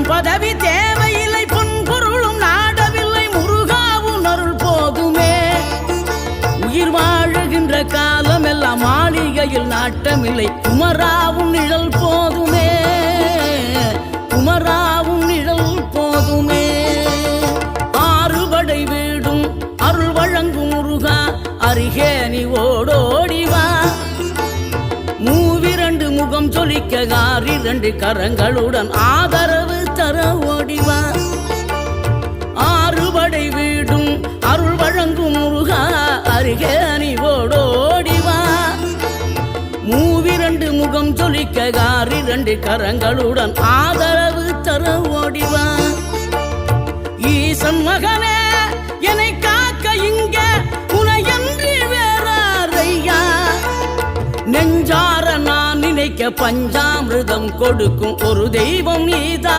பதவி தேவையில்லை, பொன்பொருளும் நாடவில்லை, முருகாவும் அருள் போதுமே. உயிர் வாழுகின்ற காலம் எல்லாம் மாளிகையில் நாட்டமில்லை, குமராவும் நிழல் போதுமே, குமராவும் நிழல் போதுமே. ஆறுபடை வீடும் அருள் வழங்கும் முருகா, அருகே நீ ஓடோடிவா. மூவிரண்டு முகம் சொலிக்க ஆறிரண்டு கரங்களுடன் ஆதரவு தர ஓடிவா. ஆறுபடை வீடும் அருள் வழங்கும் முருகா, அருகே நீ ஓடோடிவா. மூவிரண்டு முகம் சொலிக்க ஆறிரண்டு கரங்களுடன் ஆதரவு தர ஓடிவா. ஈசன் மகனே என்னை காக்க இங்க உனையன்றி வேறாரையா. நெஞ்சார நான் நினைக்க பஞ்சாமிர்தம் கொடுக்கும் ஒரு தெய்வம் நீதா.